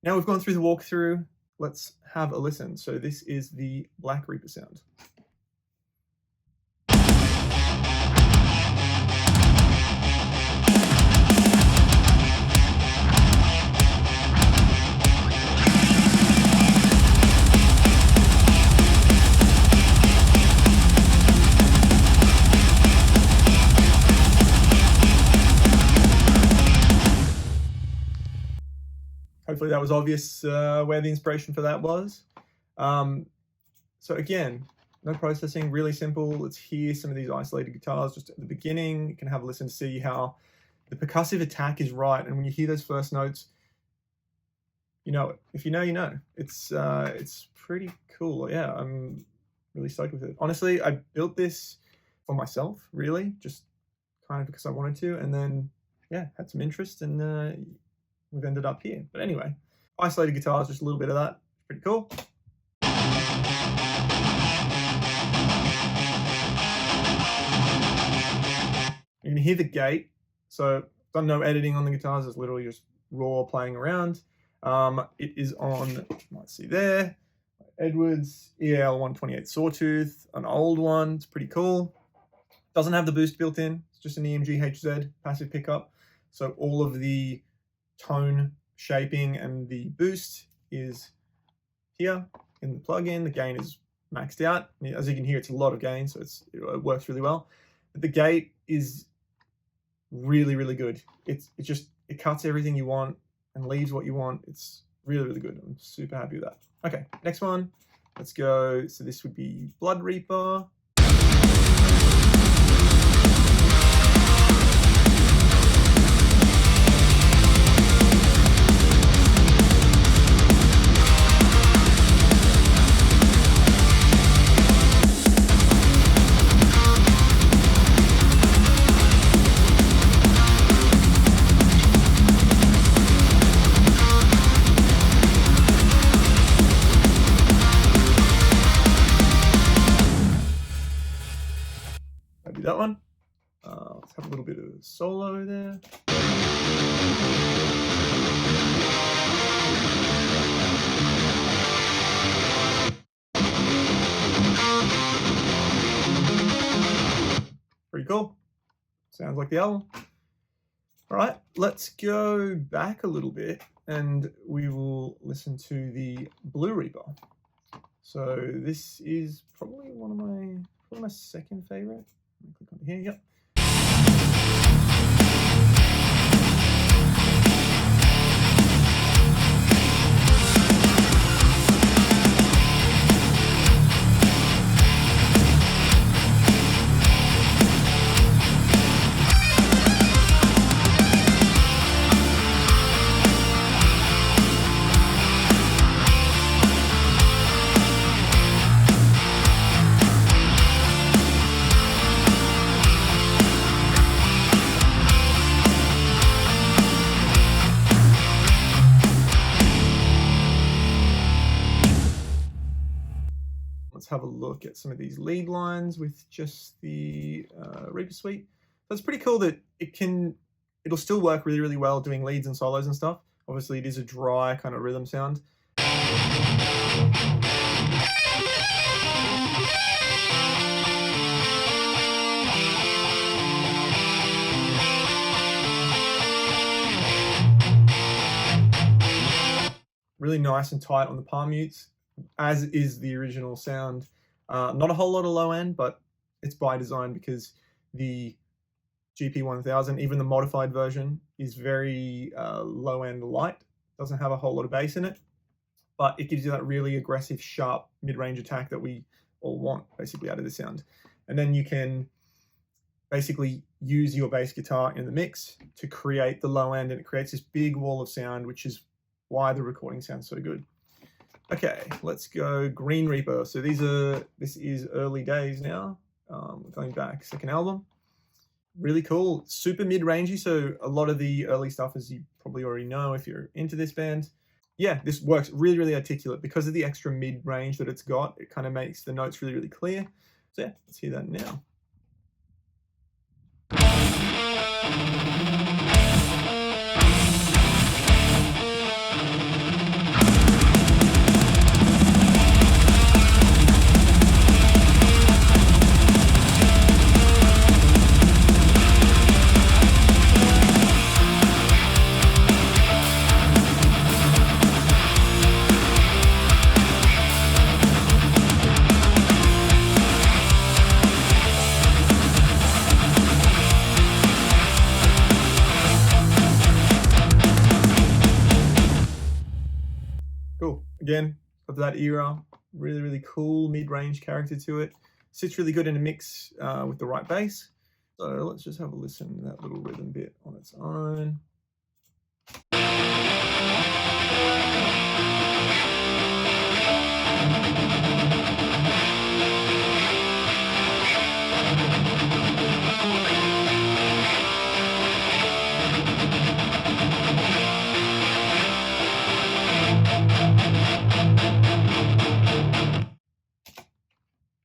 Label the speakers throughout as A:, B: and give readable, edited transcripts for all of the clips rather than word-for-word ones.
A: Now we've gone through the walkthrough, let's have a listen. So this is the Black Reaper sound. Hopefully that was obvious where the inspiration for that was. So again, no processing, really simple. Let's hear some of these isolated guitars just at the beginning. You can have a listen to see how the percussive attack is right. And when you hear those first notes, you know it. If you know, you know. It's pretty cool. Yeah, I'm really stoked with it. Honestly, I built this for myself, really, just kind of because I wanted to. And then, yeah, had some interest and we've ended up here. But anyway, isolated guitars, just a little bit of that. Pretty cool. You can hear the gate. So done no editing on the guitars. It's literally just raw playing around. It is on, you might see there, Edwards EL 128 Sawtooth, an old one. It's pretty cool. Doesn't have the boost built in. It's just an EMG HZ passive pickup. So all of the tone shaping and the boost is here in the plugin. The gain is maxed out. As you can hear, it's a lot of gain, so it works really well. But the gate is really, really good. It cuts everything you want and leaves what you want. It's really, really good. I'm super happy with that. Okay, next one. Let's go. So this would be Blood Reaper. That one. Let's have a little bit of solo there. Pretty cool. Sounds like the album. All right, let's go back a little bit and we will listen to the Blue Reaper. So this is probably one of my second favorite. Click on here, yep. Let's have a look at some of these lead lines with just the ReaperSuite. So it's pretty cool that it'll still work really, really well doing leads and solos and stuff. Obviously it is a dry kind of rhythm sound. Really nice and tight on the palm mutes, as is the original sound. Not a whole lot of low end, but it's by design because the GP1000, even the modified version, is very low end light. Doesn't have a whole lot of bass in it, but it gives you that really aggressive, sharp mid-range attack that we all want basically out of the sound. And then you can basically use your bass guitar in the mix to create the low end, and it creates this big wall of sound, which is why the recording sounds so good. Okay, let's go Green Reaper. So this is early days now. Going back, second album. Really cool, super mid-rangey. So a lot of the early stuff, as you probably already know if you're into this band. Yeah, this works really, really articulate because of the extra mid-range that it's got. It kind of makes the notes really, really clear. So yeah, let's hear that now. Cool. Again, of that era, really, really cool mid-range character to it. Sits really good in a mix with the right bass. So let's just have a listen to that little rhythm bit on its own.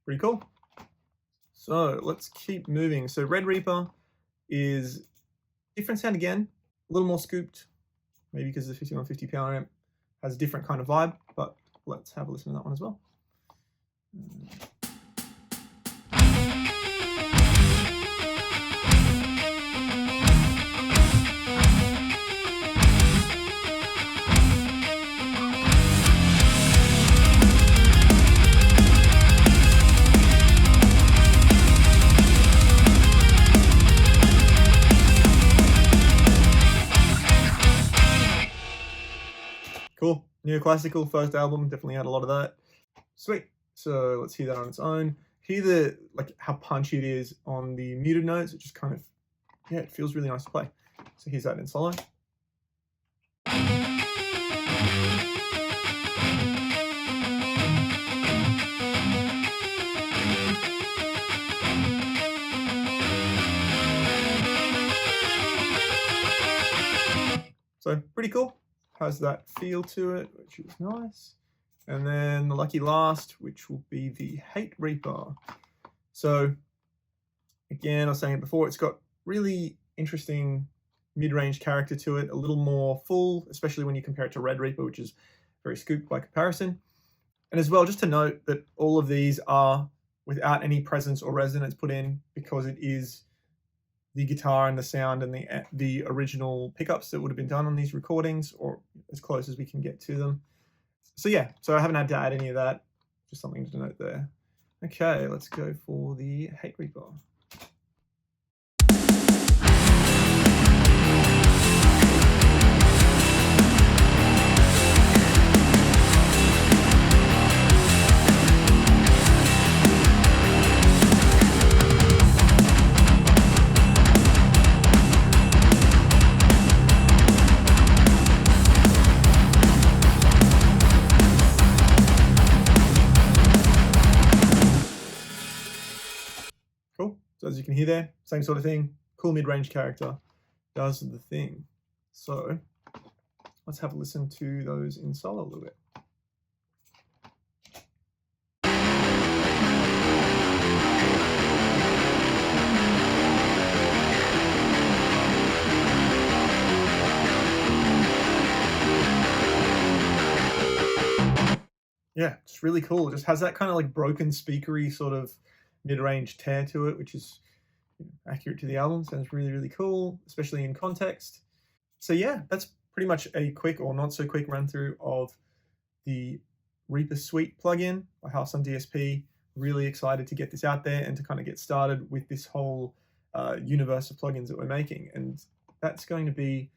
A: Pretty cool. So let's keep moving. So Red Reaper is different sound again, a little more scooped, maybe because the 5150 power amp has a different kind of vibe, but let's have a listen to that one as well. Cool. Neoclassical first album, definitely had a lot of that. Sweet. So let's hear that on its own. Hear the how punchy it is on the muted notes. It just kind of, yeah, it feels really nice to play. So here's that in solo. So pretty cool. Has that feel to it, which is nice. And then the lucky last, which will be the Hate Reaper. So again, I was saying it before, it's got really interesting mid-range character to it, a little more full, especially when you compare it to Red Reaper, which is very scooped by comparison. And as well, just to note that all of these are without any presence or resonance put in, because it is the guitar and the sound and the original pickups that would have been done on these recordings, or as close as we can get to them. So yeah, so I haven't had to add any of that, just something to note there. Okay, let's go for the Hate Reaper. Cool. So as you can hear there, same sort of thing. Cool mid-range character does the thing. So let's have a listen to those in solo a little bit. Yeah, it's really cool. It just has that kind of broken speakery sort of mid-range tear to it, which is accurate to the album. Sounds really, really cool, especially in context. So yeah, that's pretty much a quick or not so quick run through of the ReaperSuite plugin by House on DSP. Really excited to get this out there and to kind of get started with this whole universe of plugins that we're making. And that's going to be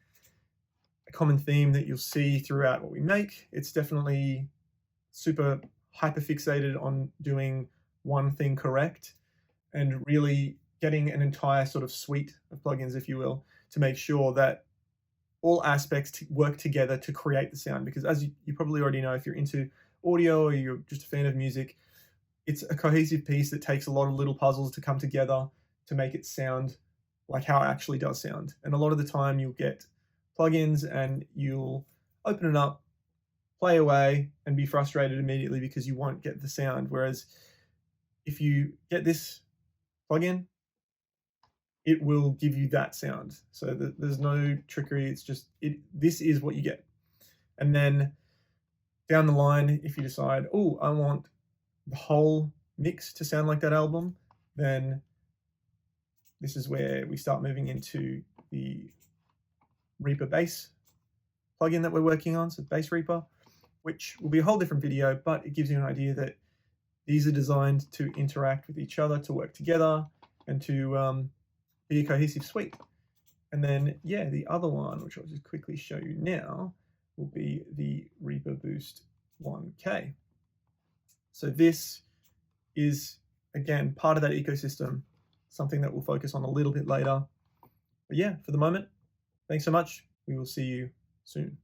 A: a common theme that you'll see throughout what we make. It's definitely super hyper fixated on doing one thing correct and really getting an entire sort of suite of plugins, if you will, to make sure that all aspects work together to create the sound. Because as you probably already know, if you're into audio or you're just a fan of music, it's a cohesive piece that takes a lot of little puzzles to come together to make it sound like how it actually does sound. And a lot of the time you'll get plugins and you'll open it up, play away, and be frustrated immediately because you won't get the sound. Whereas if you get this plugin, it will give you that sound. So there's no trickery. It's just, this is what you get. And then down the line, if you decide, oh, I want the whole mix to sound like that album, then this is where we start moving into the Reaper bass plugin that we're working on, so Bass Reaper, which will be a whole different video, but it gives you an idea that these are designed to interact with each other, to work together, and to be a cohesive suite. And then, yeah, the other one, which I'll just quickly show you now, will be the Reaper Boost 1K. So this is, again, part of that ecosystem, something that we'll focus on a little bit later. But yeah, for the moment, thanks so much. We will see you soon.